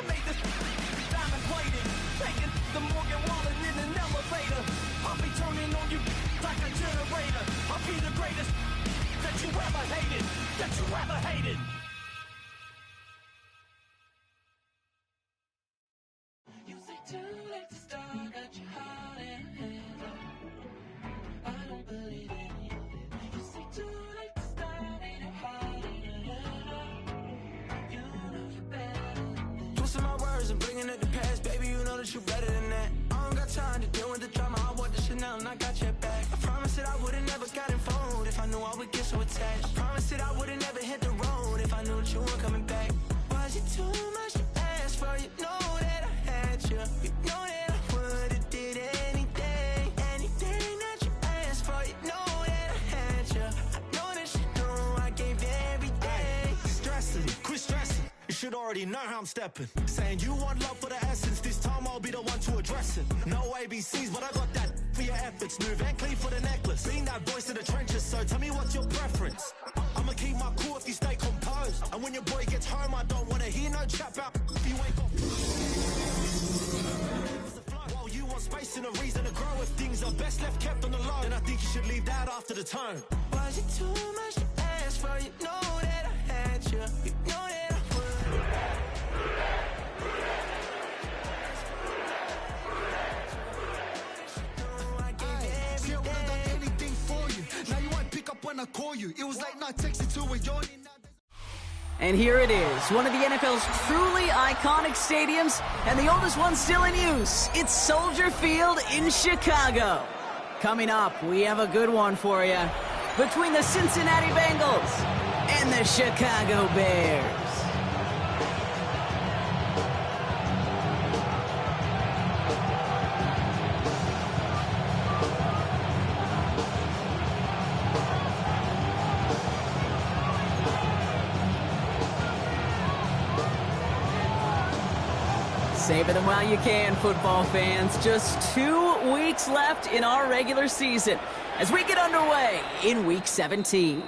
I made this diamond plated, taking the Morgan Wallen in an elevator. I'll be turning on you like a generator. I'll be the greatest that you ever hated, that you ever hated. You say too late to start, got your heart in hand. I don't believe any of it. You say too late to start, ain't it hard in you know you're better than this. Twisting my words and bringing it to pass, baby, you know that you're better than that. I don't got time to deal with the drama, I want the Chanel and I got your back. I promise that I would've never gotten phoned if I knew I would get so attached. I promise that I would've never hit the road if I knew that you weren't coming back. Was it too much to ask for? You know that I had you. You know that I would've did anything, anything that you asked for. You know that I had you. I know that you know I gave everything. Stressing, quit stressing. You should already know how I'm stepping. Saying you want love for the essence, this time I'll be the one to address it. No ABCs, but I got that for your efforts. New Van Cleef for the necklace. Being that voice in the trenches, so tell me what's your preference. I'ma keep my cool if you stay composed. And when your boy gets home, I don't wanna hear no chat about if you ain't got. While you want space and a reason to grow, if things are best left kept on the low, then I think you should leave that after the tone. Was it too much to ask for? You know that I had you. You know that I would. See, I would've done anything for you. Now you won't pick up when I call you. It was late night texting to a yawning. And here it is, one of the NFL's truly iconic stadiums, and the oldest one still in use. It's Soldier Field in Chicago. Coming up, we have a good one for you. Between the Cincinnati Bengals and the Chicago Bears. Saving them while you can, football fans. Just 2 weeks left in our regular season as we get underway in Week 17.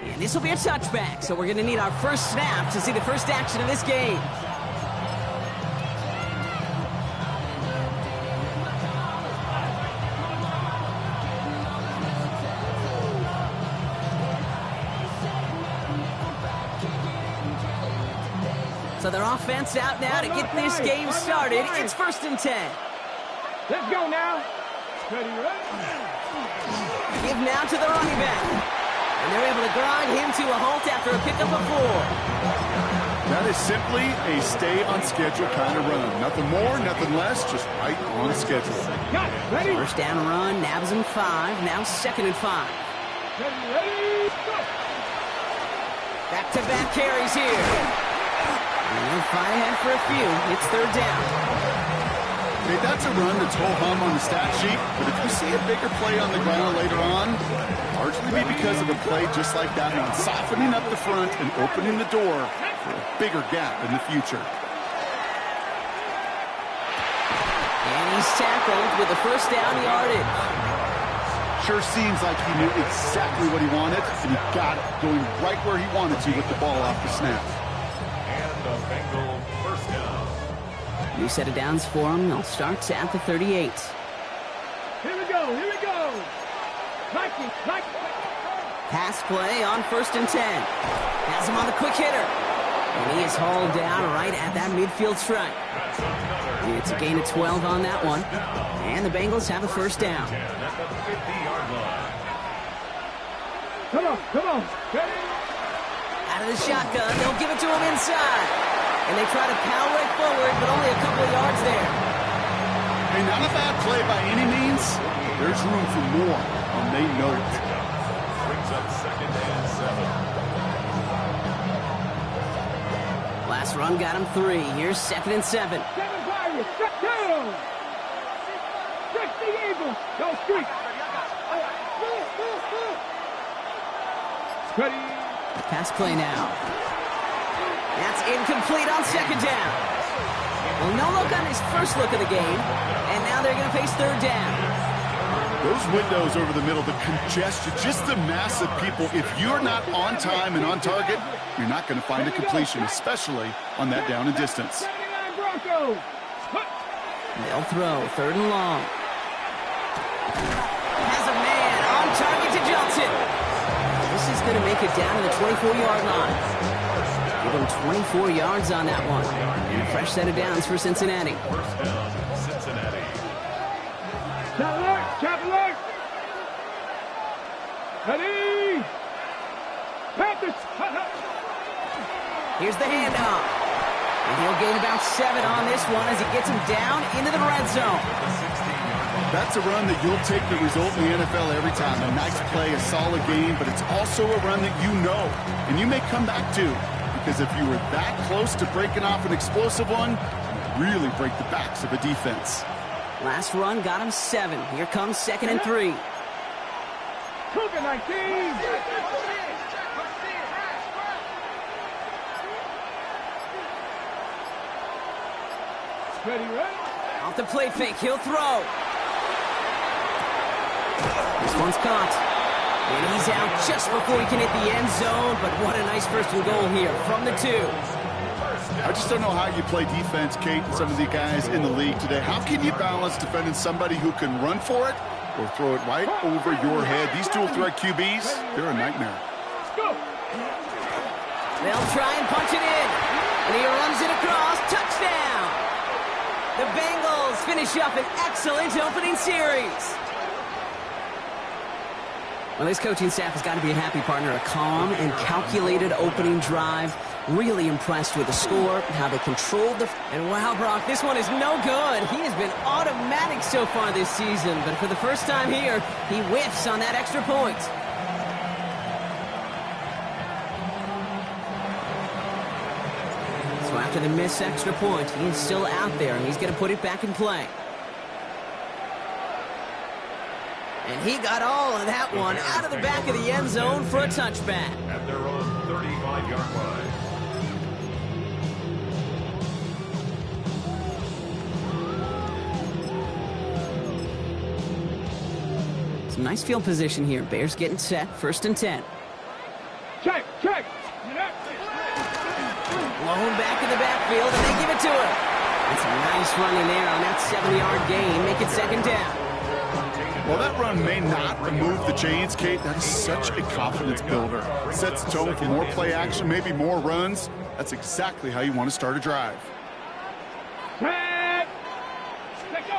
And this will be a touchback, so we're going to need our first snap to see the first action of this game. So their offense out now to get this game started. It's 1st and 10. Let's go now. Give now to the running back. And they're able to grind him to a halt after a pickup of 4. That is simply a stay on schedule kind of run. Nothing more, nothing less, just right on schedule. Got it. Ready? First down run, nabs him 5. Now 2nd and 5. Ready, go. Back-to-back carries here. And fight ahead for a few. It's 3rd down. Okay, that's a run that's ho-hum on the stat sheet, but if you see a bigger play on the ground later on, largely be because of a play just like that one, softening up the front and opening the door for a bigger gap in the future. And he's tackled with the first down yardage. Sure seems like he knew exactly what he wanted, and he got it going right where he wanted to with the ball off the snap. Bengal first down. New set of downs for him. They'll start at the 38. Here we go. Here we go. Nike. Pass play on 1st and 10. Has him on the quick hitter. And he is hauled down right at that midfield stripe. It's a gain of 12 on that one. And the Bengals have a first down. At the 50-yard line. Come on. Ready? Out of the shotgun, they'll give it to him inside. And they try to power it forward, but only a couple of yards there. Hey, not a bad play by any means. There's room for more, and they know it. Brings up 2nd and 7. Last run got him 3. Here's 2nd and 7. 7 Warriors, step down. 60 Eagles, go street. Ready? Pass play now. That's incomplete on 2nd down. Well, no look on his first look of the game, and now they're going to face 3rd down. Those windows over the middle, the congestion, just the mass of people. If you're not on time and on target, you're not going to find a completion, especially on that down and distance. Broncos. They'll throw, 3rd and long. Has a man on target to Johnson. This is going to make it down to the 24-yard line. Give him 24 yards on that one. And a fresh set of downs for Cincinnati. First down, Cincinnati. Chop alert! Chop alert! Ready! Panthers! Here's the handoff. And he'll gain about 7 on this one as he gets him down into the red zone. That's a run that you'll take the result in the NFL every time. A nice play, a solid game, but it's also a run that you know, and you may come back to. Because if you were that close to breaking off an explosive one, you really break the backs of a defense. Last run got him 7. Here comes 2nd and 3. Cougar 19! Ready, ready? Off the play fake, he'll throw. This one's caught. And he's out just before he can hit the end zone, but what a nice 1st and goal here from the 2. I just don't know how you play defense, Kate, and some of the guys in the league today. How can you balance defending somebody who can run for it or throw it right over your head? These dual threat QBs, they're a nightmare. Let's go! They'll try and punch it in. And he runs it across. Touchdown! The Bengals finish up an excellent opening series. Well, this coaching staff has got to be a happy partner. A calm and calculated opening drive. Really impressed with the score, how they controlled the... And wow, Brock, this one is no good. He has been automatic so far this season, but for the first time here, he whiffs on that extra point. So after the missed extra point, he is still out there, and he's going to put it back in play. And he got all of that one out of the back of the end zone for a touchback. At their own 35-yard line. Some nice field position here. Bears getting set. 1st and 10. Check, check! Blown back in the backfield, and they give it to him. That's a nice run in there on that 7-yard gain. Make it 2nd down. Well, that run may not remove the chains, Kate. That is such a confidence builder. Sets the tone for more play action, maybe more runs. That's exactly how you want to start a drive. Check! Let's go!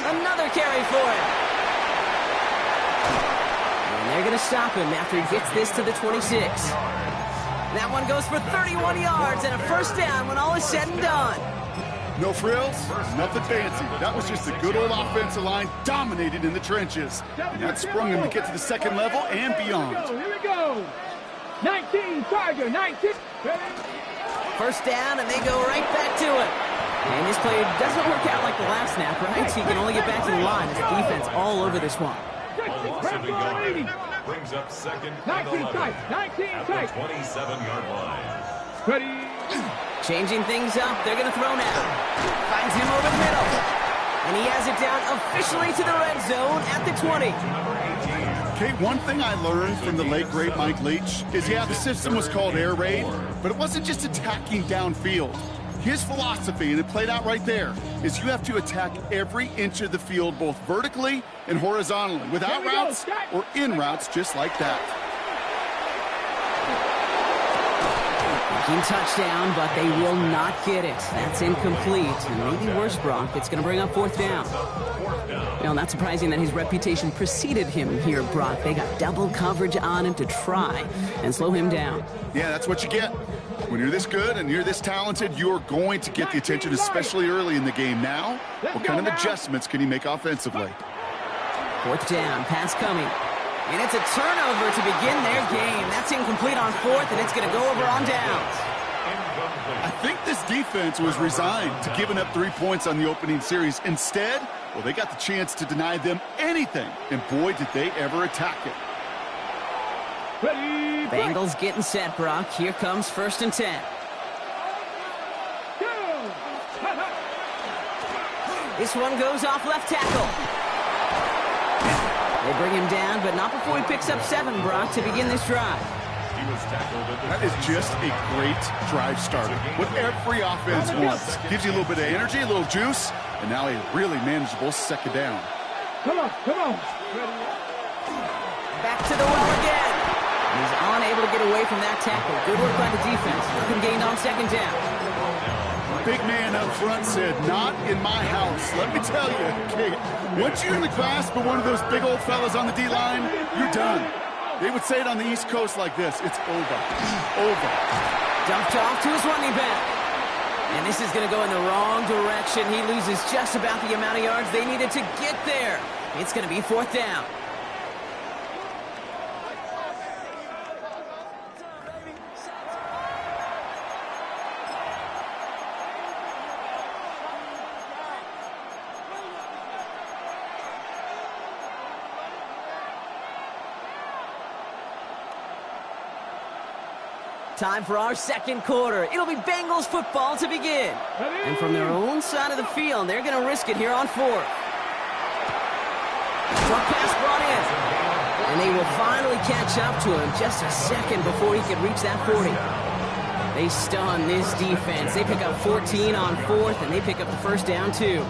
Another carry for him. And they're going to stop him after he gets this to the 26. That one goes for 31 yards and a 1st down when all is said and done. No frills, nothing fancy. That was just a good old offensive line dominated in the trenches. And that sprung him to get to the 2nd level and beyond. Here we go. 19, Tiger, 19. 1st down, and they go right back to it. And this play doesn't work out like the last snap, right? He can only get back to the line as the defense all over this one. Brings up 2nd and 19 11 tight, 19 at tight. the 27-yard line. Ready? Changing things up, they're going to throw now. Finds him over the middle. And he has it down officially to the red zone at the 20. Kate, one thing I learned from the late, great Mike Leach is, yeah, the system was called air raid, but it wasn't just attacking downfield. His philosophy, and it played out right there, is you have to attack every inch of the field, both vertically and horizontally, without routes or in routes just like that. Team touchdown, but they will not get it. That's incomplete. And maybe worse, Brock, it's going to bring up 4th down. Well, not surprising that his reputation preceded him here, Brock. They got double coverage on him to try and slow him down. Yeah, that's what you get. When you're this good and you're this talented, you're going to get the attention, especially early in the game. Now, what kind of adjustments can he make offensively? 4th down, pass coming. And it's a turnover to begin their game. That's incomplete on 4th, and it's going to go over on downs. I think this defense was resigned to giving up 3 points on the opening series. Instead, well, they got the chance to deny them anything, and boy, did they ever attack it. Ready? Bengals getting set, Brock. Here comes 1st and 10. Go! This one goes off left tackle. They bring him down, but not before he picks up 7, Brock, to begin this drive. was tackled at the That is just a great drive starter. What every offense wants. Gives you a little bit of energy, a little juice, and now a really manageable second down. Come on, come on. Back to the well again. He's unable to get away from that tackle. Good work by the defense. Nothing gained on second down. Big man up front said, not in my house. Let me tell you, okay, once you're in the grasp of one of those big old fellas on the D-line, you're done. They would say it on the East Coast like this, it's over, over. Dumped off to his running back. And this is going to go in the wrong direction. He loses just about the amount of yards they needed to get there. It's going to be fourth down. Time for our second quarter. It'll be Bengals football to begin. And from their own side of the field, they're going to risk it here on fourth. Short pass brought in. And they will finally catch up to him just a second before he could reach that 40. They stun this defense. They pick up 14 on fourth, and they pick up the first down, too.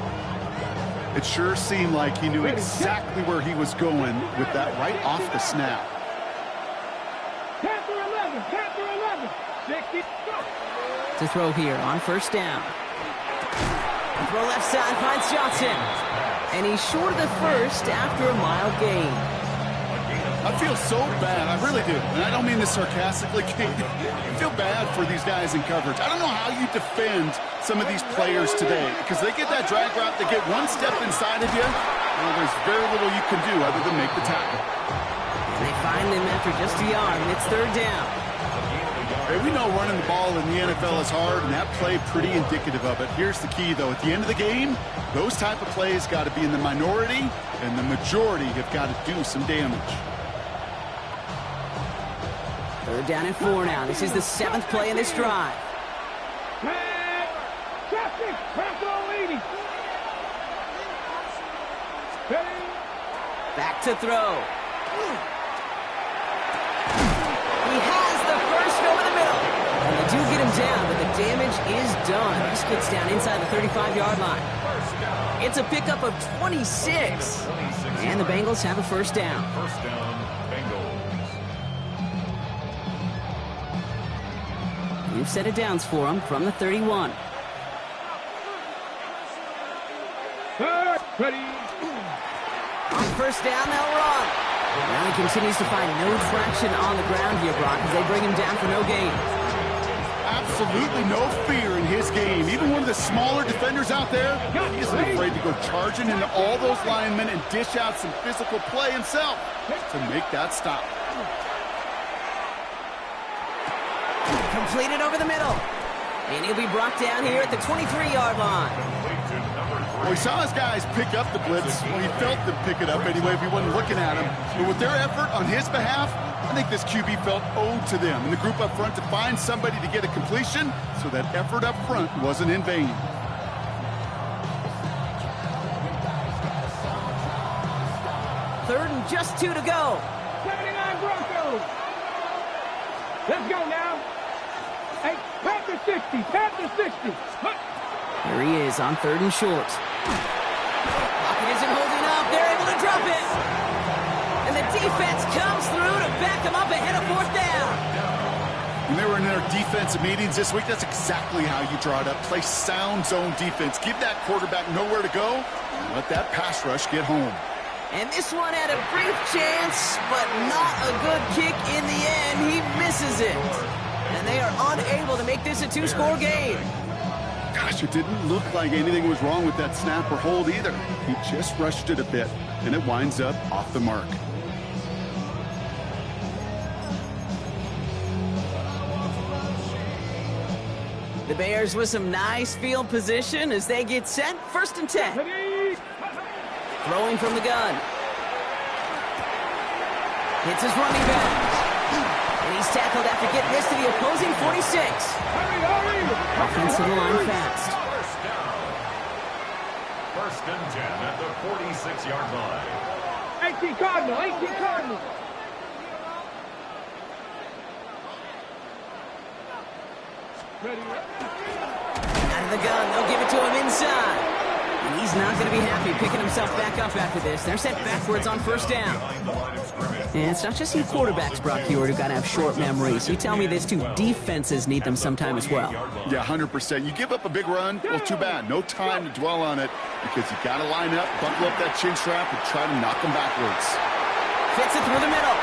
It sure seemed like he knew exactly where he was going with that right off the snap. To throw here on first down. Throw left side finds Johnson. And he's short of the first after a mile gain. I feel so bad. I really do. And I don't mean this sarcastically, Kate. I feel bad for these guys in coverage. I don't know how you defend some of these players today because they get that drag route, they get one step inside of you, well, there's very little you can do other than make the tackle. And they find him after just a yard, and it's third down. Hey, we know running the ball in the NFL is hard, and that play pretty indicative of it. Here's the key, though. At the end of the game, those type of plays got to be in the minority, and the majority have got to do some damage. Third down and 4 now. This is the 7th play in this drive. Back to throw. He has the first over the middle. And they do get him down, but the damage is done. This gets down inside the 35-yard line. It's a pickup of 26. And the Bengals have a first down. First down, Bengals. You've set it downs for him from the 31. Ready. On first down, they'll run. Now he continues to find no traction on the ground here, Brock, as they bring him down for no gain. Absolutely no fear in his game. Even one of the smaller defenders out there, he isn't afraid to go charging into all those linemen and dish out some physical play himself to make that stop. Completed over the middle. And he'll be brought down here at the 23-yard line. Well, he saw his guys pick up the blitz. Well, he felt them pick it up anyway if he wasn't looking at him. But with their effort on his behalf, I think this QB felt owed to them and the group up front to find somebody to get a completion so that effort up front wasn't in vain. Third and just 2 to go. 79 Broncos. Let's go now. Hey, Panther 60, Panther 60. Here he is on third and short. Pocket isn't holding up. They're able to drop it. And the defense comes through to back them up ahead of fourth down. When they were in their defensive meetings this week, that's exactly how you draw it up. Play sound zone defense. Give that quarterback nowhere to go and let that pass rush get home. And this one had a brief chance, but not a good kick in the end. He misses it. And they are unable to make this a 2-score game. Gosh, it didn't look like anything was wrong with that snap or hold either. He just rushed it a bit, and it winds up off the mark. The Bears with some nice field position as they get set. First and 10. Throwing from the gun. Hits his running back. And he's tackled after getting this to the opposing 46. Offensive line fast. First and 10 at the 46-yard line. 18 Cardinal, 18 Cardinal. Out of the gun, they'll give it to him inside. And he's not going to be happy picking himself back up after this. They're sent backwards on first down. And it's not just you quarterbacks, Brock Hewitt, who got to have short memories. You tell me this too, defenses need them sometime as well. Yeah, 100%. You give up a big run, well, too bad. No time to dwell on it because you got to line up, buckle up that chin strap, and try to knock them backwards. Fits it through the middle.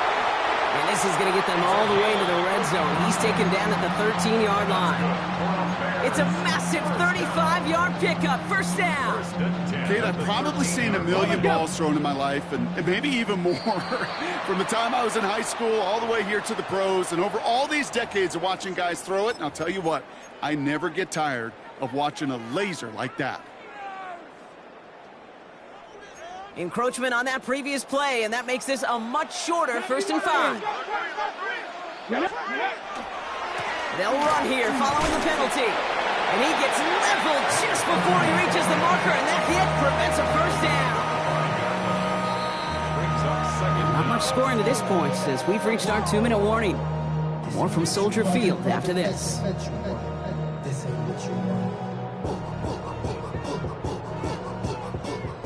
And this is going to get them all the way to the red zone. He's taken down at the 13-yard line. It's a massive 35-yard pickup, first down. Kate, I've probably seen a million balls thrown in my life, and maybe even more. From the time I was in high school all the way here to the pros, and over all these decades of watching guys throw it, and I'll tell you what, I never get tired of watching a laser like that. Encroachment on that previous play, and that makes this a much shorter 1st and 5. They'll run here following the penalty. And he gets leveled just before he reaches the marker, and that hit prevents a first down. Not much scoring to this point since we've reached our 2-minute warning. More from Soldier Field after this.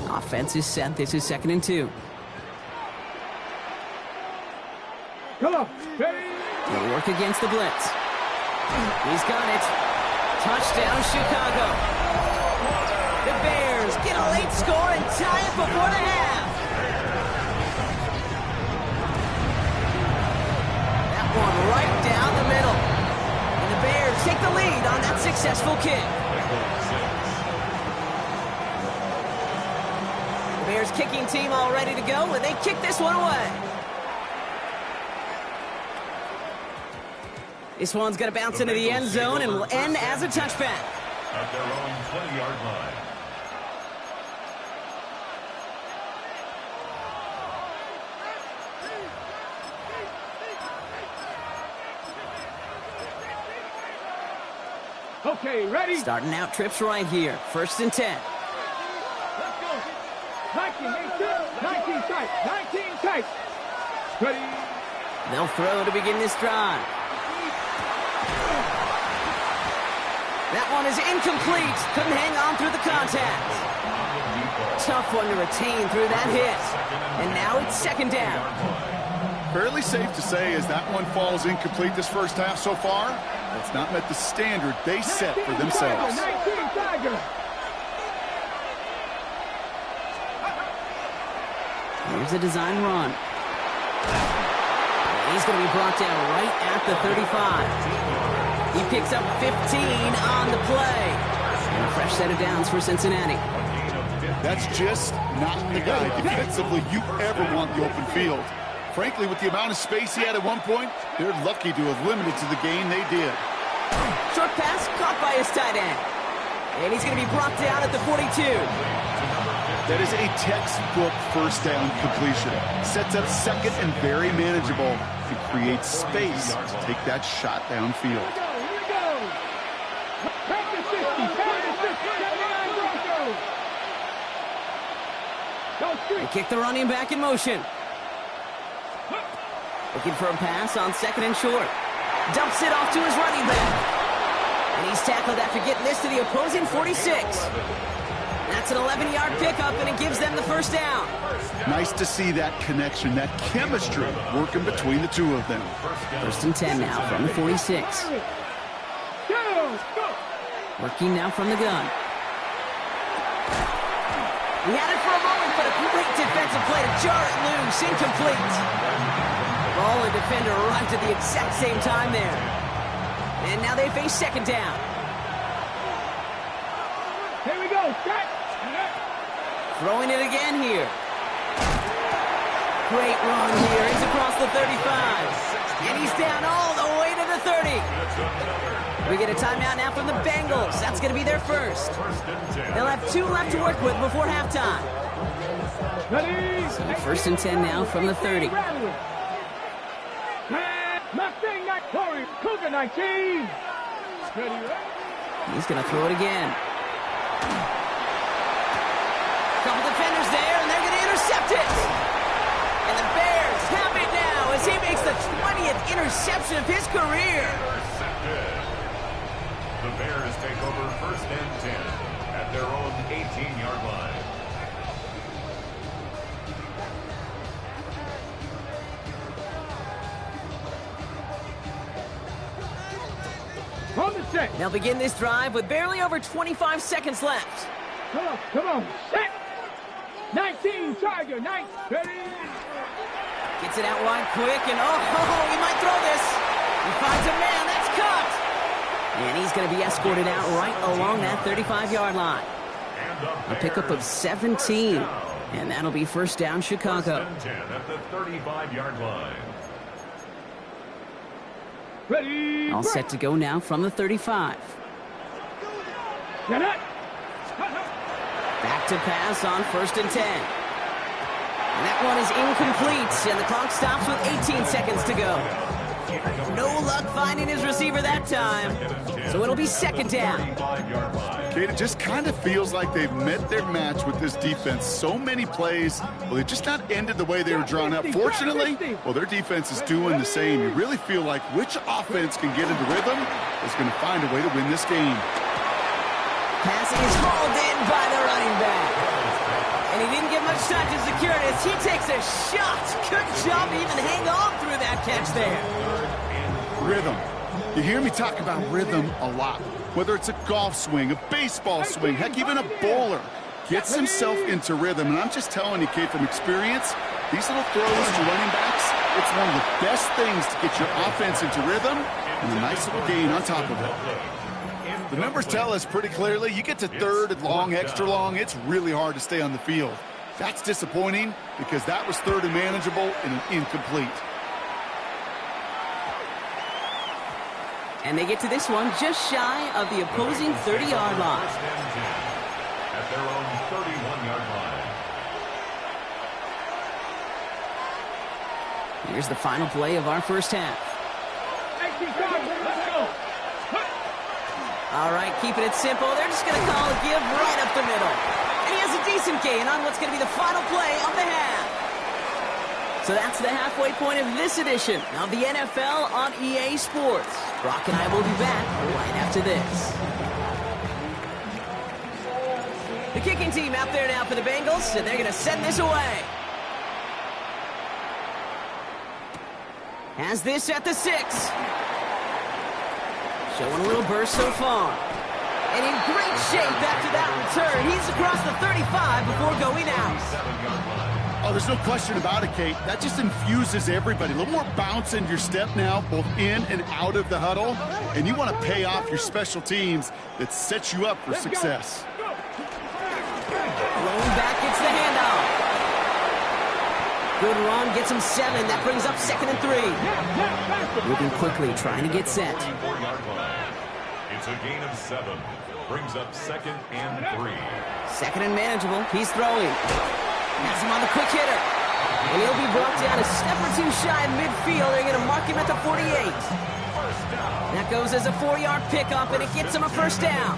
Offense is set. This is 2nd and 2. Come on. He'll work against the blitz. He's got it. Touchdown, Chicago. The Bears get a late score and tie it before the half. That one right down the middle. And the Bears take the lead on that successful kick. The Bears kicking team all ready to go, and they kick this one away. This one's going to bounce into the end zone and will end as a touchback. At their own 20-yard line. Okay, ready? Starting out trips right here. 1st and 10. Let's go. 19 tight. 19 tight. Ready? They'll throw to begin this drive. That one is incomplete. Couldn't hang on through the contact. Tough one to retain through that hit. And now it's 2nd down. Fairly safe to say as that one falls incomplete this first half so far, it's not met the standard they set for themselves. 19 Tiger. Here's a design run. He's going to be brought down right at the 35. He picks up 15 on the play. And a fresh set of downs for Cincinnati. That's just not the guy defensively you ever want the open field. Frankly, with the amount of space he had at one point, they're lucky to have limited to the gain they did. Short pass caught by his tight end. And he's going to be brought down at the 42. That is a textbook first down completion. Sets up 2nd and very manageable to create space to take that shot downfield. Here we go. Back to 50. Back to 50. 79 Broncos. Go street. They kick the running back in motion. Looking for a pass on 2nd and short. Dumps it off to his running back. And he's tackled after getting this to the opposing 46. That's an 11-yard pickup, and it gives them the first down. Nice to see that connection, that chemistry working between the two of them. 1st and 10 now from the 46. Go. Working now from the gun. He had it for a moment, but a great defensive play to jar it loose. Incomplete. Ball and defender arrived at the exact same time there. And now they face 2nd down. Here we go. Set. Throwing it again here. Great run here. He's across the 35. And he's down all the way to the 30. We get a timeout now from the Bengals. That's going to be their first. They'll have 2 left to work with before halftime. Ready. So 1st and 10 now from the 30. Mustang Corey, Cougar 19. Ready. He's going to throw it again. Couple defenders there, and they're going to intercept it. And the Bears have it now as he makes the 20th interception of his career. their own 18-yard line. On the set. They'll begin this drive with barely over 25 seconds left. Come on. Set. 19, Tiger, 9, ready. Gets it out wide quick, and oh, he might throw this. He finds a man, that's caught. And he's going to be escorted out right along that 35-yard line. A pickup of 17, and that'll be first down Chicago. First and 10 at the 35-yard line. Ready. All set to go now from the 35. Get it. Back to pass on first and 10. And that one is incomplete, and the clock stops with 18 seconds to go. No luck finding his receiver that time, so it'll be second down. Kate, it just kind of feels like they've met their match with this defense. So many plays, well, they just not ended the way they were drawn up. Fortunately, well, their defense is doing the same. You really feel like which offense can get into rhythm is going to find a way to win this game. Pass is hauled in by the running back. And he didn't get much time to secure it as he takes a shot. Good job to even hang on through that catch there. Rhythm. You hear me talk about rhythm a lot. Whether it's a golf swing, a baseball swing, heck, even a bowler gets himself into rhythm. And I'm just telling you, Kate, from experience, these little throws to running backs, it's one of the best things to get your offense into rhythm and a nice little gain on top of it. The numbers tell us pretty clearly, you get to third and long, extra long, it's really hard to stay on the field. That's disappointing because that was third and manageable and an incomplete. And they get to this one just shy of the opposing 30-yard line. First and 10 at their own 31-yard line. Here's the final play of our first half. Let's go. All right, keeping it simple. They're just going to call a give right up the middle. And he has a decent gain on what's going to be the final play of the half. So that's the halfway point of this edition of the NFL on EA Sports. Brock and I will be back right after this. The kicking team out there now for the Bengals, and they're going to send this away. Has this at the 6. Showing a little burst so far. And in great shape after that return. He's across the 35 before going out. 7-yard line. Oh, there's no question about it, Kate. That just infuses everybody. A little more bounce in your step now, both in and out of the huddle. And you want to pay off your special teams that sets you up for success. Rolling back, gets the handoff. Good run, gets him 7. That brings up 2nd and 3. Moving quickly, trying to get set. 34-yard line. It's a gain of 7. Brings up 2nd and 3. 2nd and manageable. He's throwing. Has him on the quick hitter. And he'll be brought down a step or two shy of midfield. They're going to mark him at the 48. That goes as a 4-yard pickup, and it gets him a first down.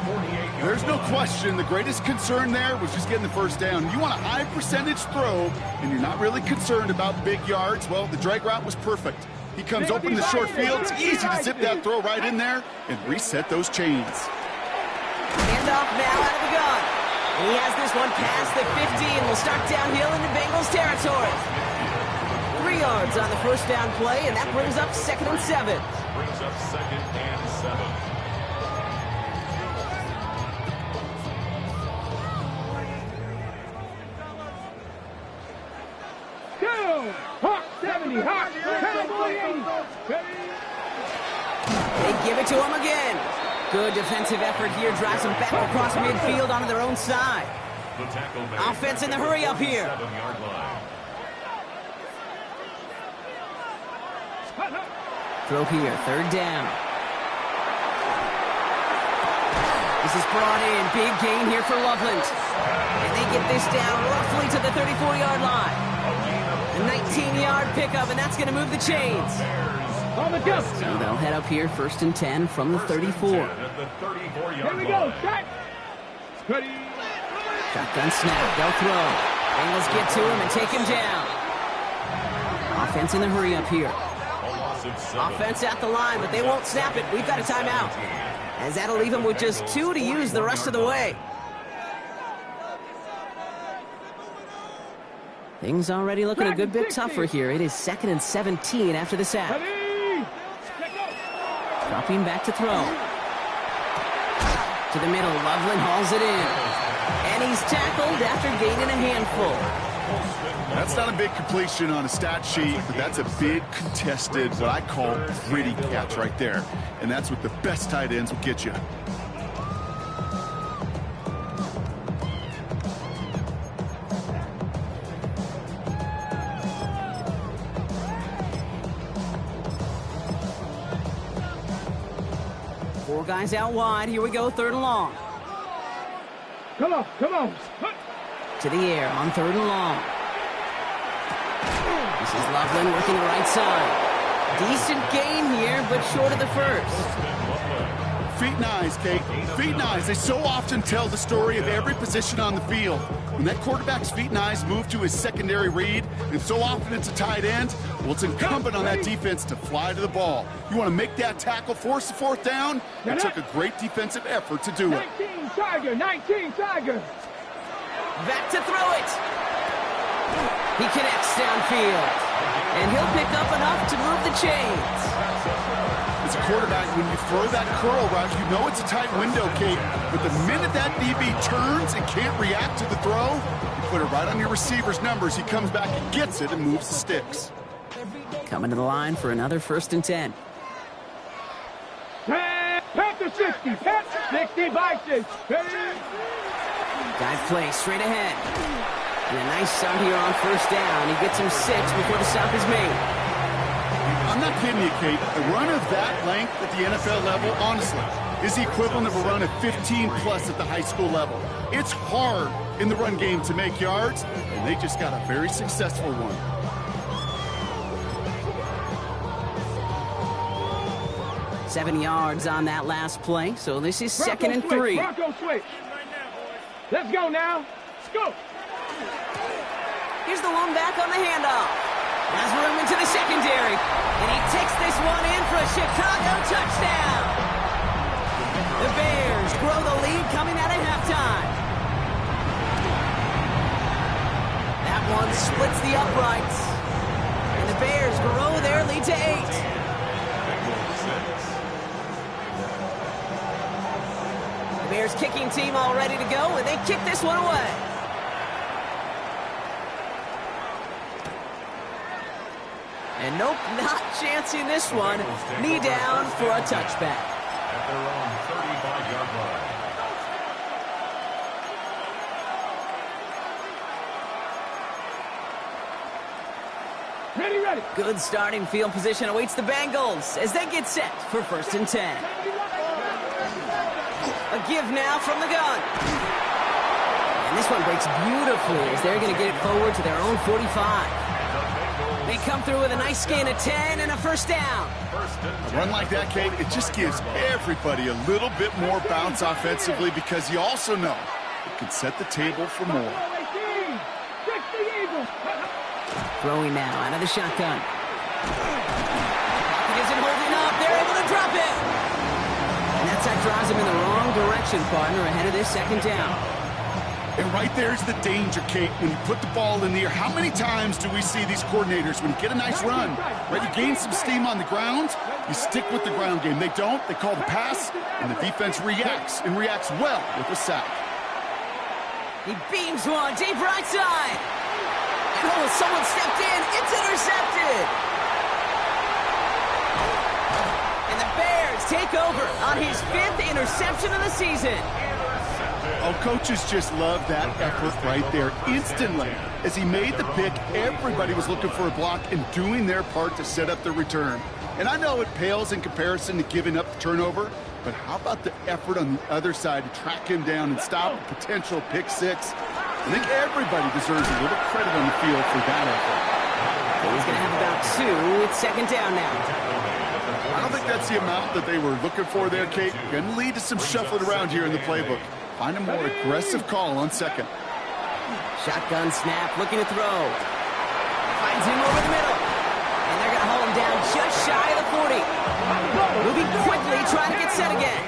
There's no question. The greatest concern there was just getting the first down. You want a high percentage throw, and you're not really concerned about big yards. Well, the drag route was perfect. He comes open in the short field. It's easy to zip that throw right in there and reset those chains. Handoff now out of the gun. He has this one past the 50 and will start downhill into Bengals territory. 3 yards on the first down play, and that brings up 2nd and 7. Brings up 2nd and 7. Go! Hawk 70, Hawk 70. They give it to him again. Good defensive effort here, drives them back across midfield onto their own side. The tackle made. Offense in the hurry up here. 7-yard line. Throw here, 3rd down. This is brought in, big gain here for Loveland. And they get this down roughly to the 34-yard line. A 19-yard pickup, and that's going to move the chains. On the jump. So they'll head up here, 1st and 10 from the 34. At the 34-yard Here we go. Shot. Ready. Shotgun snap, they'll throw. Bengals get to him and take him down. Offense in the hurry up here. Offense at the line, but they won't snap it. We've got a timeout. As that'll leave him with just 2 to use the rest of the way. Things already looking a good bit tougher here. It is 2nd and 17 after the sack. Dropping back to throw. To the middle, Loveland hauls it in. And he's tackled after gaining a handful. That's not a big completion on a stat sheet, but that's a big contested, what I call gritty catch right there. And that's what the best tight ends will get you. Four guys out wide. Here we go, 3rd and long. Come on, come on. To the air on 3rd and long. This is Loveland working the right side. Decent gain here, but short of the first. Feet and eyes, Kate. Feet and eyes. They so often tell the story of every position on the field. When that quarterback's feet and eyes move to his secondary read, and so often it's a tight end, well, it's incumbent on that defense to fly to the ball. You want to make that tackle, force the 4th down? It took a great defensive effort to do it. 19 Tiger, 19 Tiger. Back to throw it. He connects downfield. And he'll pick up enough to move the chains. As a quarterback, when you throw that curl route, you know it's a tight window, Kate. But the minute that DB turns and can't react to the throw, you put it right on your receiver's numbers. He comes back and gets it and moves the sticks. Coming to the line for another 1st and 10. Pat to 60. Pat 60 Vikings. Dive play straight ahead. And a nice start here on 1st down. He gets him 6 before the stop is made. I'm not kidding you, Kate. A run of that length at the NFL level, honestly, is the equivalent of a run of 15-plus at the high school level. It's hard in the run game to make yards, and they just got a very successful one. Seven yards on that last play, so this is 2nd and 3. Bronco switch. Let's go now. Let's go. Here's the one back on the handoff. Has room into the secondary. And he takes this one in for a Chicago touchdown. The Bears grow the lead coming out of halftime. That one splits the uprights. And the Bears grow their lead to 8. The Bears kicking team all ready to go, and they kick this one away. And nope, not chancing this one. Knee down for a touchback. At their own 35-yard line. Ready, ready. Good starting field position awaits the Bengals as they get set for 1st and 10. A give now from the gun. And this one breaks beautifully as they're going to get it forward to their own 45. They come through with a nice gain of 10 and a 1st down. A run like that, Kate, it just gives everybody a little bit more bounce offensively because you also know it can set the table for more. Throwing now out of the shotgun. He isn't holding up. They're able to drop it. And that drives him in the wrong direction, partner, ahead of this 2nd down. And right there's the danger, Kate, when you put the ball in the air. How many times do we see these coordinators, when you get a nice run, right, you gain some steam on the ground, you stick with the ground game. They don't. They call the pass, and the defense reacts, and reacts well with the sack. He beams one deep right side. Oh, someone stepped in. It's intercepted. And the Bears take over on his 5th interception of the season. Oh, coaches just love that effort right there. Instantly, as he made the pick, everybody was looking for a block and doing their part to set up the return. And I know it pales in comparison to giving up the turnover, but how about the effort on the other side to track him down and stop a potential pick 6? I think everybody deserves a little credit on the field for that effort. He's going to have about 2. It's 2nd down now. I don't think that's the amount that they were looking for there, Kate. Going to lead to some shuffling around here in the playbook. Find a more aggressive call on 2nd. Shotgun snap, looking to throw. Finds him over the middle. And they're going to hold him down just shy of the 40. Moving quickly, trying to get set again.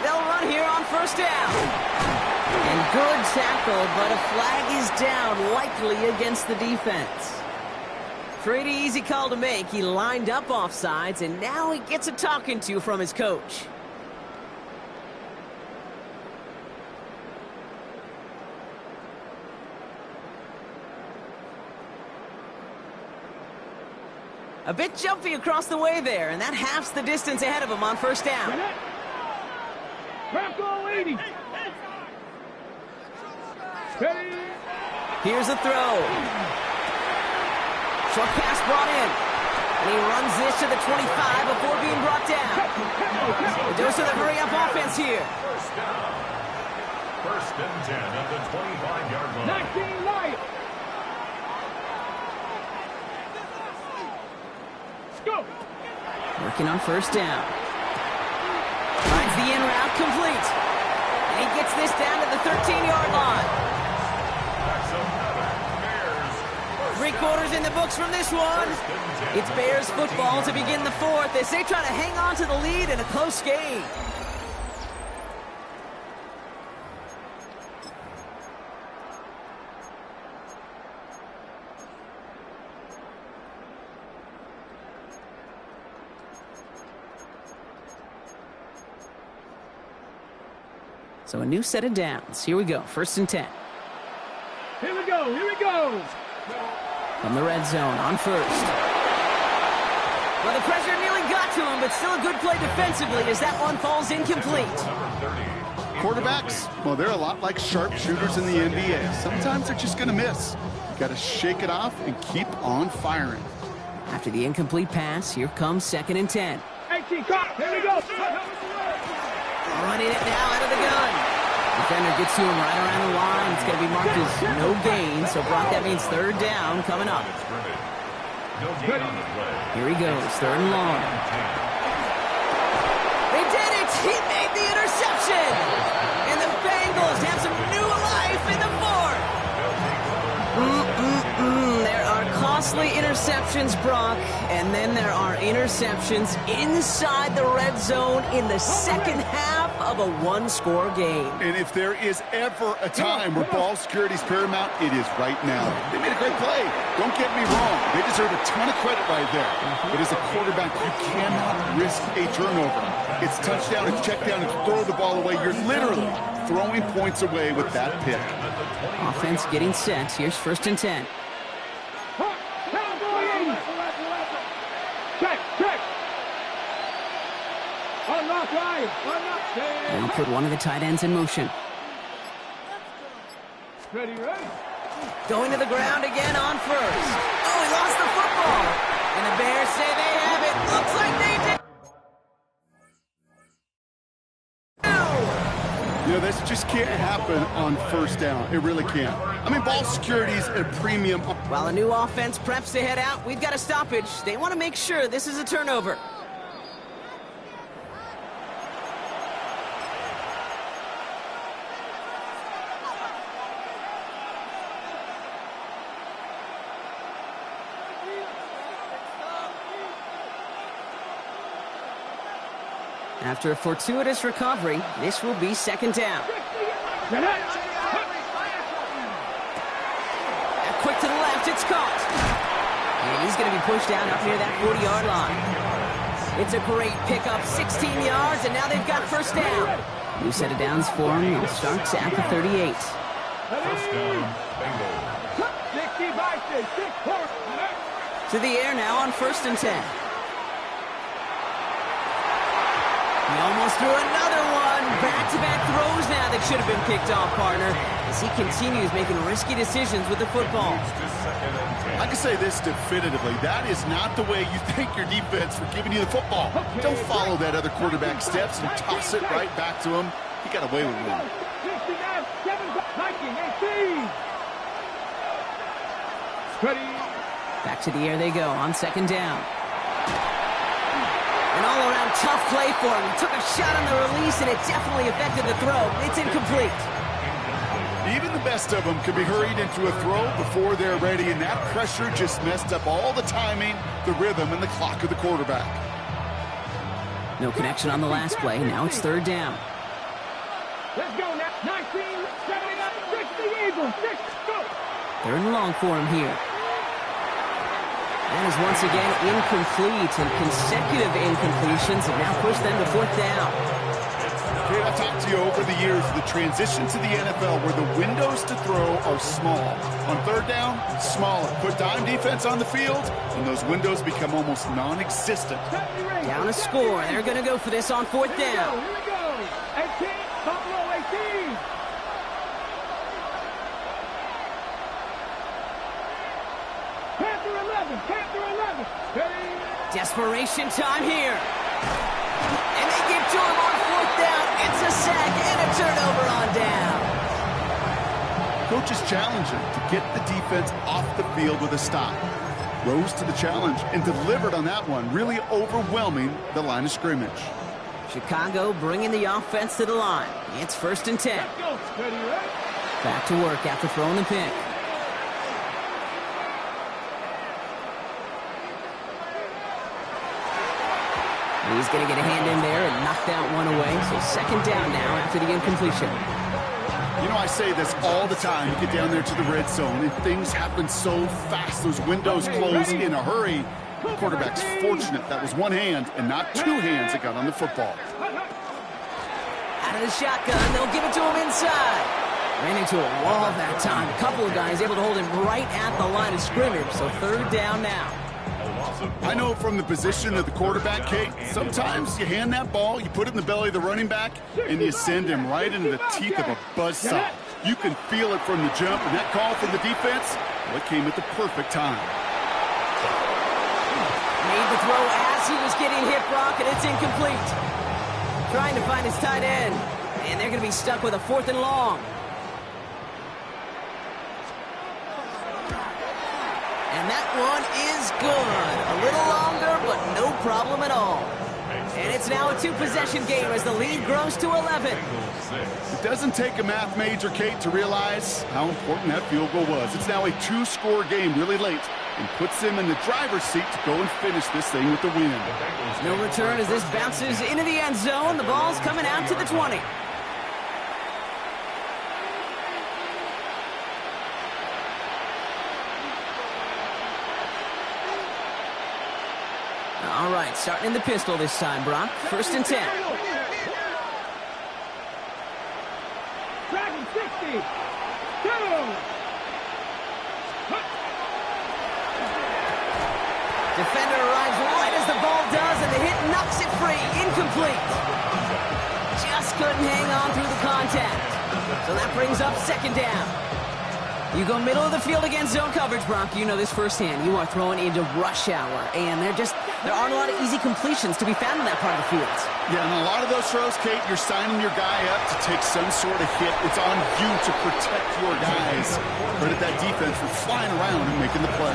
They'll first down. And good tackle, but a flag is down, likely against the defense. Pretty easy call to make. He lined up offsides, and now he gets a talking to from his coach. A bit jumpy across the way there, and that halves the distance ahead of him on first down. Here's a throw. Short pass brought in. And he runs this to the 25 before being brought down. A dose of the hurry-up offense here. First down. First and 10 at the 25-yard line. Working on first down. Finds the in route complete. And he gets this down to the 13-yard line. That's another Bears. Three quarters in the books from this one. It's Bears football to begin the fourth as they try to hang on to the lead in a close game. So a new set of downs. Here we go. First and 10. Here we go. From the red zone on first. Well, the pressure nearly got to him, but still a good play defensively as that one falls incomplete. Quarterbacks, well, they're a lot like sharpshooters in the NBA. Sometimes they're just going to miss. Got to shake it off and keep on firing. After the incomplete pass, here comes second and 10. Here we go. Running it now out of the gun. Defender gets to him right around the line. It's going to be marked as no gain. So, Brock, that means third down coming up. Here he goes, third and long. They did it! He made the interception! And the Bengals have some new life in the fourth! There are costly interceptions, Brock, and then there are interceptions inside the red zone in the second half of a one-score game. And if there is ever a time where ball security is paramount, it is right now. They made a great play. Don't get me wrong. They deserve a ton of credit right there. But as a quarterback, you cannot risk a turnover. It's touchdown, it's check down, it's throw the ball away. You're literally throwing points away with that pick. Offense getting set. Here's first and 10. Check. Unlock line. Now put one of the tight ends in motion. Ready. Going to the ground again on first. Oh, he lost the football. And the Bears say they have it. Looks like they did. You know, this just can't happen on first down. It really can't. I mean, ball security's at a premium. While a new offense preps to head out, we've got a stoppage. They want to make sure this is a turnover. After a fortuitous recovery, this will be second down. Quick to the left, it's caught. And he's going to be pushed down up near that 40-yard line. It's a great pickup, 16 yards, and now they've got first down. New set of downs for him. It starts at the 38. First down, Bengals. To the air now on first and 10. He almost threw another one. Back-to-back throws now that should have been picked off, partner, as he continues making risky decisions with the football. I can say this definitively. That is not the way you thank your defense for giving you the football. Don't follow that other quarterback steps and toss it right back to him. He got away with it. Back to the air they go on second down. An all-around tough play for him. He took a shot on the release, and it definitely affected the throw. It's incomplete. Even the best of them could be hurried into a throw before they're ready, and that pressure just messed up all the timing, the rhythm, and the clock of the quarterback. No connection on the last play. Now it's third down. Let's go now. 1979, 60 Eagles. 6, go. Third and long for him here. That is once again incomplete, and consecutive incompletions have now pushed them to fourth down. Kate, I've talked to you over the years, the transition to the NFL where the windows to throw are small. On third down, smaller. Put dime defense on the field, and those windows become almost non-existent. Down a score. They're going to go for this on fourth down. Here we go. 18, Buffalo 18. Panther 11, Panther 11. Desperation time here. And they get to him on fourth down. It's a sack and a turnover on down. Coaches challenge him to get the defense off the field with a stop. Rose to the challenge and delivered on that one, really overwhelming the line of scrimmage. Chicago bringing the offense to the line. It's first and 10. Let's go. Ready, right? Back to work after throwing the pick. He's going to get a hand in there and knock that one away. So second down now after the incompletion. You know, I say this all the time. You get down there to the red zone, and things happen so fast. Those windows close in a hurry. The quarterback's fortunate that was one hand and not two hands that got on the football. Out of the shotgun, they'll give it to him inside. Ran into a wall that time. A couple of guys able to hold him right at the line of scrimmage. So third down now. I know from the position of the quarterback, Kate, sometimes you hand that ball, you put it in the belly of the running back, and you send him right into the teeth of a buzzsaw. You can feel it from the jump, and that call from the defense, well, it came at the perfect time. Made the throw as he was getting hit, Brock, and it's incomplete. Trying to find his tight end, and they're going to be stuck with a fourth and long. And that one is good. A little longer, but no problem at all. And it's now a two-possession game as the lead grows to 11. It doesn't take a math major, Kate, to realize how important that field goal was. It's now a two-score game really late and puts them in the driver's seat to go and finish this thing with the win. No return as this bounces into the end zone. The ball's coming out to the 20. All right, starting in the pistol this time, Brock. First and 10. Dragon 60. Defender arrives right as the ball does, and the hit knocks it free. Incomplete. Just couldn't hang on through the contact. So that brings up second down. You go middle of the field against zone coverage, Brock. You know this firsthand. You are throwing into rush hour, and there aren't a lot of easy completions to be found in that part of the field. Yeah, and a lot of those throws, Kate, you're signing your guy up to take some sort of hit. It's on you to protect your guys. Credit that defense for flying around and making the play.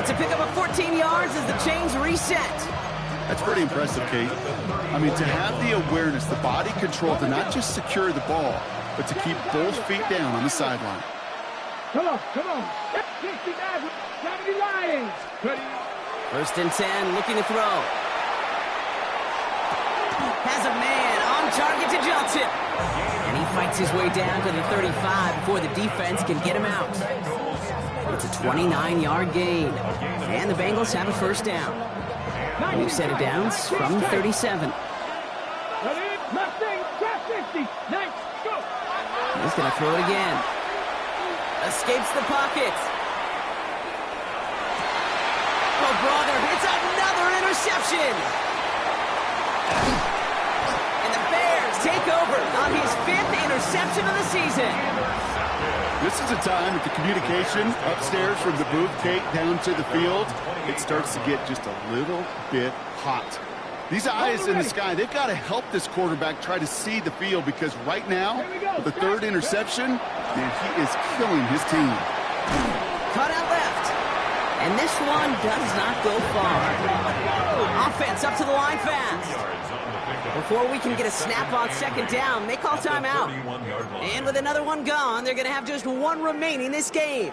It's a pickup of 14 yards as the chains reset. That's pretty impressive, Kate. I mean, to have the awareness, the body control to not just secure the ball, but to keep both feet down on the sideline. Come on, come on. 69, 70 Lions. Ready. First and 10, looking to throw. Has a man on target to Johnson. And he fights his way down to the 35 before the defense can get him out. It's a 29-yard gain. And the Bengals have a first down. New set of downs from 37. Ready. Mustang, 50. Nice. Go. He's going to throw it again. Escapes the pocket. Oh, brother, it's another interception. And the Bears take over on his 5th interception of the season. This is a time that the communication upstairs from the booth, Kate, down to the field, it starts to get just a little bit hot. These eyes in the sky, they've got to help this quarterback try to see the field because right now, with the third interception, man, he is killing his team. Cut out left. And this one does not go far. Offense up to the line fast. Before we can get a snap on second down, they call timeout. And with another one gone, they're going to have just one remaining this game.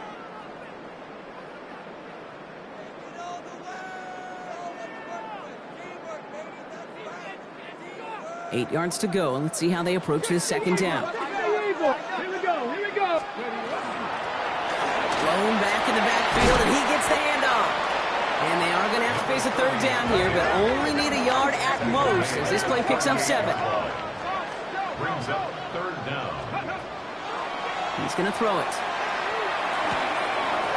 8 yards to go, and let's see how they approach this second down. Here we go. Thrown back in the backfield, and he gets the handoff. And they are going to have to face a third down here, but only need a yard at most as this play picks up 7. Brings up third down. He's going to throw it.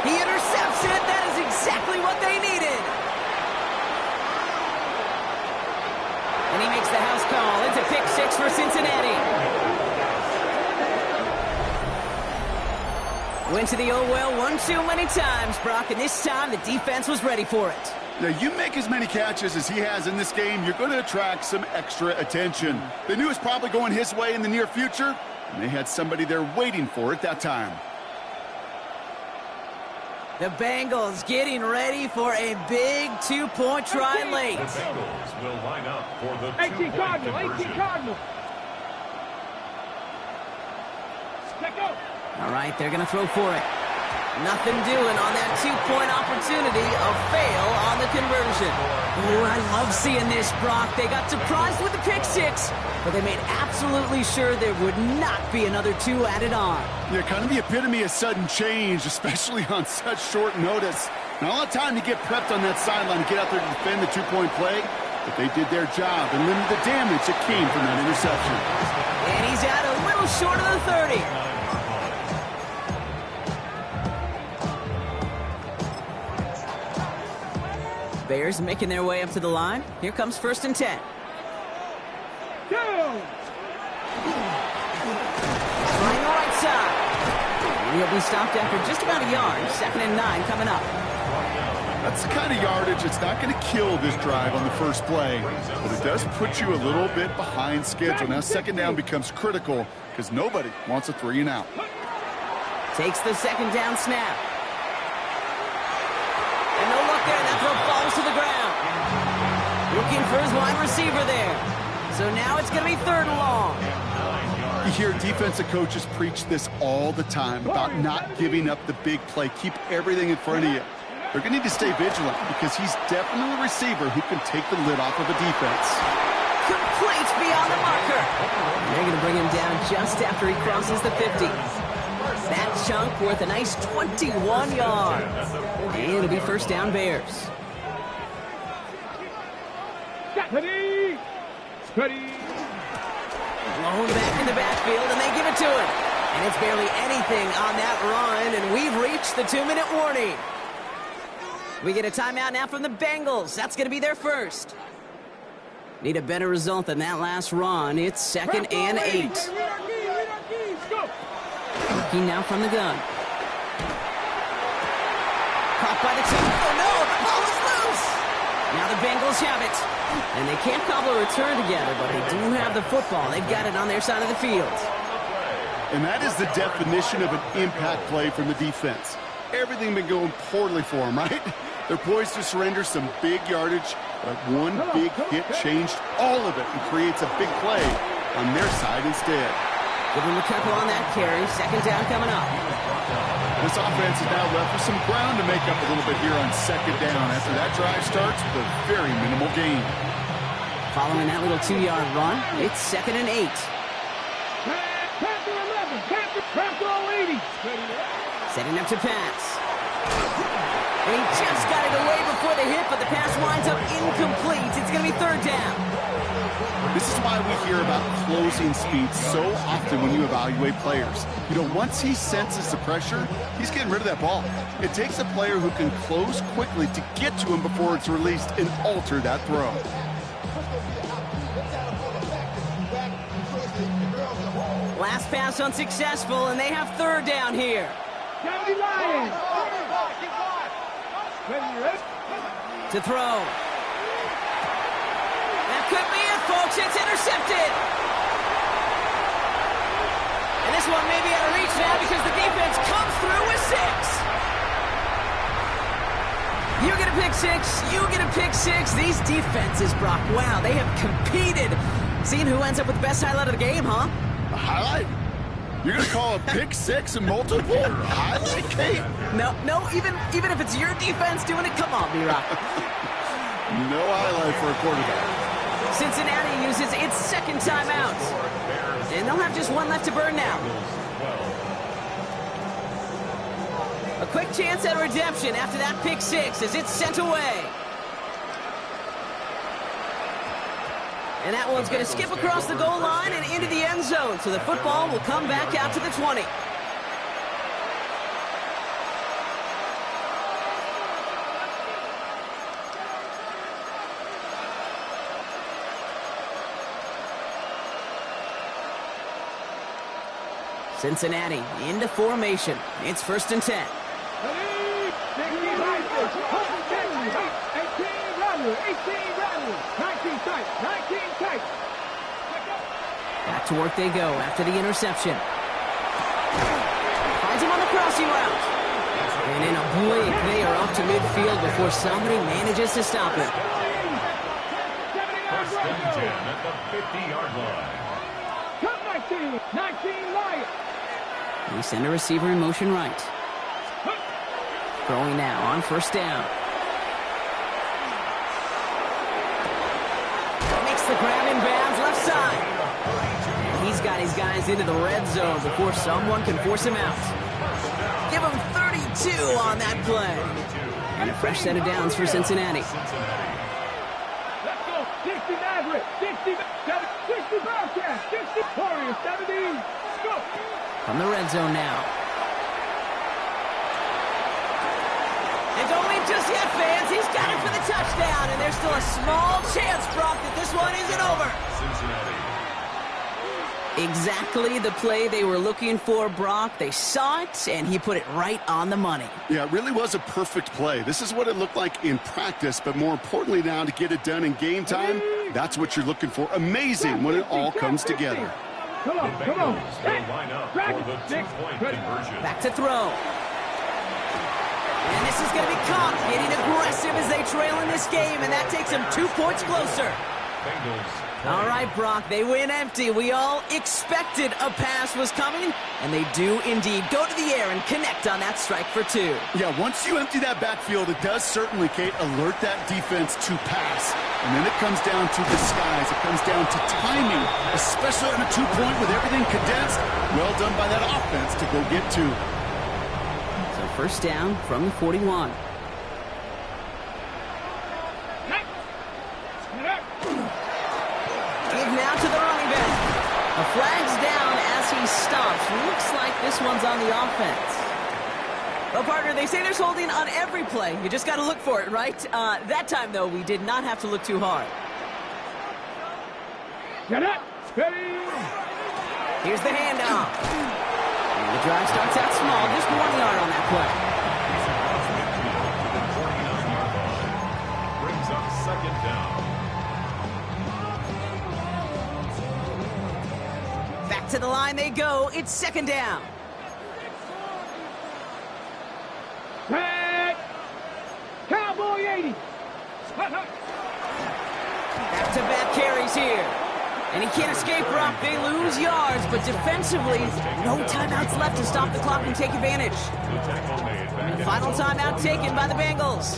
He intercepts it. That is exactly what they needed. And he makes the house call. It's a pick 6 for Cincinnati. Went to the oh well one too many times, Brock, and this time the defense was ready for it. Yeah, you make as many catches as he has in this game, you're going to attract some extra attention. They knew it was probably going his way in the near future, and they had somebody there waiting for it that time. The Bengals getting ready for a big 2-point try late. The Bengals will line up for the 18 two-point Cardinal, conversion. 18 Cardinal. Let go. All right, they're going to throw for it. Nothing doing on that 2-point opportunity. A fail on the conversion. Oh, I love seeing this, Brock. They got surprised with the pick 6, but they made absolutely sure there would not be another 2 added on. Yeah, kind of the epitome of sudden change, especially on such short notice. Not a lot of time to get prepped on that sideline to get out there to defend the 2-point play, but they did their job and limited the damage that came from that interception. And he's out a little short of the 30. Bears making their way up to the line. Here comes 1st and 10. Down. Trying the right side. And he'll be stopped after just about a yard. 2nd and 9 coming up. That's the kind of yardage that's not going to kill this drive on the first play, but it does put you a little bit behind schedule. Now 2nd down becomes critical because nobody wants a 3 and out. Takes the 2nd down snap. And no look there. That throw falls to the ground. Looking for his wide receiver there. So now it's going to be 3rd and long. You hear defensive coaches preach this all the time about not giving up the big play. Keep everything in front of you. They're going to need to stay vigilant because he's definitely a receiver who can take the lid off of a defense. Complete beyond the marker. They're going to bring him down just after he crosses the 50. That chunk worth a nice 21 yards. And it'll be 1st down Bears. Steady. Steady. Blown back in the backfield, and they give it to him. And it's barely anything on that run, and we've reached the 2-minute warning. We get a timeout now from the Bengals. That's going to be their first. Need a better result than that last run. It's 2nd and 8. Looking now from the gun. Caught by the 2. Oh, no! The ball is loose! Now the Bengals have it. And they can't cobble a return together, but they do have the football. They've got it on their side of the field. And that is the definition of an impact play from the defense. Everything been going poorly for them, right? They're poised to surrender some big yardage, but one big hit changed all of it and creates a big play on their side instead. Give him a couple on that carry. 2nd down coming up. This offense is now left with some ground to make up a little bit here on 2nd down after that drive starts with a very minimal gain. Following that little 2-yard run, it's 2nd and 8. Panther 11. Panther 80. Setting up to pass. And he just got it away before the hit, but the pass winds up incomplete. It's going to be 3rd down. This is why we hear about closing speed so often when you evaluate players. You know, once he senses the pressure, he's getting rid of that ball. It takes a player who can close quickly to get to him before it's released and alter that throw. Last pass unsuccessful, and they have 3rd down here. County Lions. To throw. That could be it, folks. It's intercepted. And this one may be out of reach now because the defense comes through with 6. You get a pick 6. You get a pick 6. These defenses, Brock, wow, they have competed. Seeing who ends up with the best highlight of the game, huh? A highlight? You're going to call a pick 6 and multiple highlight, Kate? No, even if it's your defense doing it, come on, B-Rock. No highlight for a quarterback. Cincinnati uses its second timeout. And they'll have just one left to burn now. A quick chance at redemption after that pick six as it's sent away. And that one's going to skip across the goal line and into the end zone. So the football will come back out to the 20. Cincinnati into formation. It's 1st and 10. 19 tight. Back to work they go after the interception. Finds him on the crossing route. And in a blink, they are up to midfield before somebody manages to stop him. 1st and 10 at the 50-yard line. Come 19 Lions. We send a receiver in motion right. Throwing now on 1st down. Makes the grab in bounds left side. And he's got his guys into the red zone before someone can force him out. Give him 32 on that play. And a fresh set of downs for Cincinnati. Let's go. 60 Maverick. 60 Bobcats. 60 Warriors. 70. Go. From the red zone now. And don't leave just yet, fans. He's got it for the touchdown. And there's still a small chance, Brock, that this one isn't over. Cincinnati. Exactly the play they were looking for, Brock. They saw it, and he put it right on the money. Yeah, it really was a perfect play. This is what it looked like in practice, but more importantly now to get it done in game time, that's what you're looking for. Amazing when it all comes together. Come on. They line up for the 2-point conversion. Back to throw. And this is going to be caught, getting aggressive as they trail in this game, and that takes them 2 points closer. Bengals. All right, Brock, they win empty. We all expected a pass was coming, and they do indeed go to the air and connect on that strike for 2. Yeah, once you empty that backfield, it does certainly, Kate, alert that defense to pass. And then it comes down to disguise. It comes down to timing, especially on a 2-point with everything condensed. Well done by that offense to go get 2. So 1st down from the 41. Give now to the running back. A flag's down as he stops. Looks like this one's on the offense. Well, partner, they say there's holding on every play. You just got to look for it, right? That time, though, we did not have to look too hard. Get it. Ready. Here's the handoff. And the drive starts out small, just 1 yard on that play. Brings up 2nd down. Back to the line they go. It's 2nd down. Red. Cowboy 80. Back-to-back carries here. And he can't escape, Brock. They lose yards, but defensively, no timeouts left to stop the clock and take advantage. And final timeout taken by the Bengals.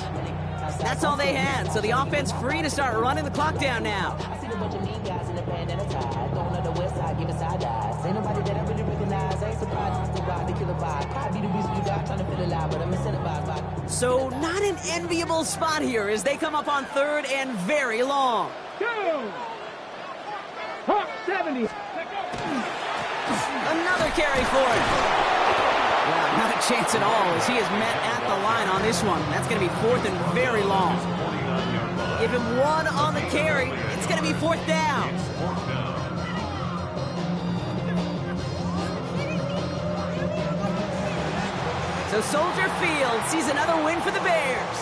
That's all they had, so the offense free to start running the clock down now. I see a bunch of mean guys in the band and a tie. Going on the west side, giving side eyes. Ain't nobody that I really recognize. I ain't surprised to ride the killer vibe. I be the reason you got trying to feel alive, but I'm incentivized by. So not an enviable spot here as they come up on 3rd and very long. Go. Hawk 70. Another carry for it. Well, not a chance at all as he is met at the line on this one. That's going to be 4th and very long. Give him 1 on the carry. It's going to be 4th down. So Soldier Field sees another win for the Bears.